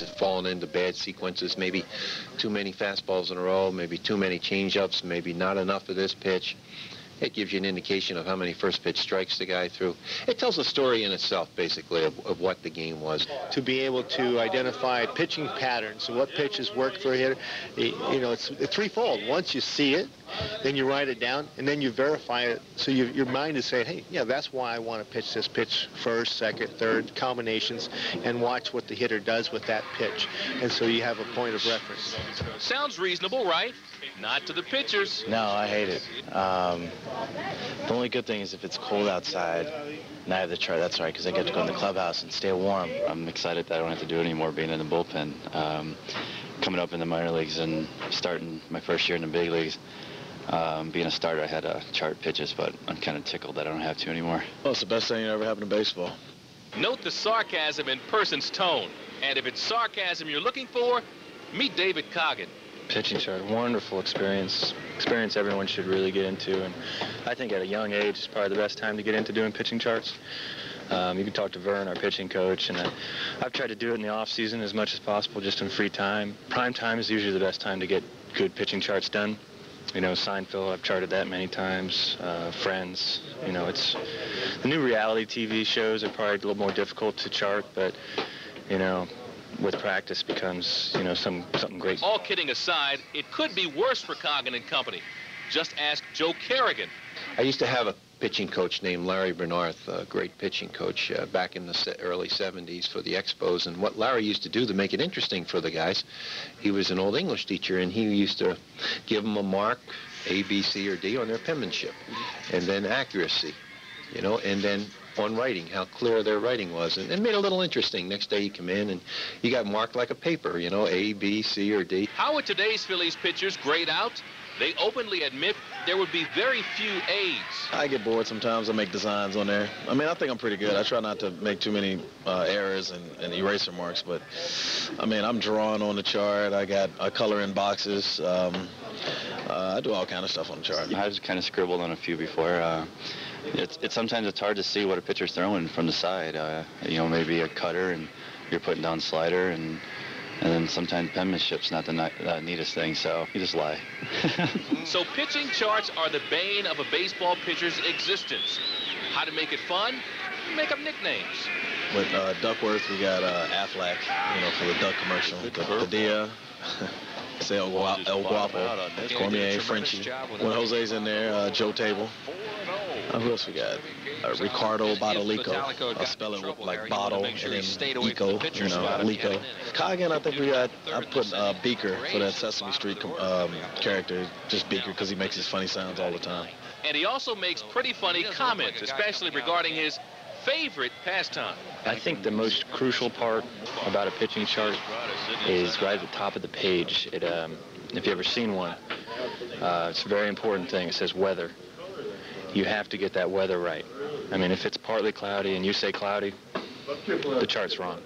have fallen into bad sequences, maybe too mmany fastballs in a row, maybe too many changeups, maybe not enough of this pitch. It gives you an indication of how many first pitch strikes the guy threw. It tells a story in itself, basically, of what the game was. To be able to identify pitching patterns, so what pitches work for a hitter, you know, it's threefold. Once you see it, then you write it down, and then you verify it. So your mind is saying, hey, yeah, that's why I want to pitch this pitch first, second, third, combinations, and watch what the hitter does with that pitch. And so you have a point of reference. Sounds reasonable, right? Not to the pitchers. No, I hate it. The only good thing is if it's cold outside and I have the chart, that's all right, because I get to go in the clubhouse and stay warm. I'm excited that I don't have to do it anymore being in the bullpen. Coming up in the minor leagues and starting my first year in the big leagues, being a starter, I had to chart pitches, but I'm kind of tickled that I don't have to anymore. Well, it's the best thing that ever happened in baseball. Note the sarcasm in person's tone. And if it's sarcasm you're looking for, meet David Coggin. Pitching chart, wonderful experience everyone should really get into, and I think at a young age it's probably the best time to get into doing pitching charts. You can talk to Vern, our pitching coach, and I've tried to do it in the off season as much as possible, just in free time. Prime time is usually the best time to get good pitching charts done. You know, Seinfeld, I've charted that many times. Friends, you know, it's the new reality TV shows are probably a little more difficult to chart, but you know, with practice becomes, you know, something great. All kidding aside, it could be worse for Coggin and company. Just ask Joe Kerrigan. I used to have a pitching coach named Larry Bernarth, a great pitching coach back in the early 70s for the Expos. And what Larry used to do to make it interesting for the guys, he was an old English teacher, and he used to give them a mark, A, B, C, or D, on their penmanship, and then accuracy, you know, and then on writing, how clear their writing was, and it made it a little interesting. Next day you come in and you got marked like a paper, you know, A, B, C, or D. How would today's Phillies pitchers grade out? They openly admit there would be very few A's. I get bored sometimes. I make designs on there. I mean, I think I'm pretty good. I try not to make too many errors and eraser marks, but I mean, I'm drawing on the chart. I got color in boxes. I do all kind of stuff on the chart. I've kind of scribbled on a few before. Sometimes it's hard to see what a pitcher's throwing from the side. You know, maybe a cutter and you're putting down slider, and then sometimes penmanship's not the neatest thing, so you just lie. So pitching charts are the bane of a baseball pitcher's existence. How to make it fun? Make up nicknames. With Duckworth, we got Aflac, you know, for the duck commercial. The Dia. Say El Guapo, Cormier, Frenchie. When Jose's in there, Joe Table. Who else we got? Ricardo Bottolico. I'll spell it with like bottle and then Eco, you know, Lico. Coggin, I think I put Beaker for that Sesame Street character, just Beaker, because he makes his funny sounds all the time. And he also makes pretty funny comments, especially regarding his favorite pastime. I think the most crucial part about a pitching chart is right at the top of the page. If you've ever seen one, it's a very important thing. It says weather. You have to get that weather right. I mean, if it's partly cloudy and you say cloudy, the chart's wrong.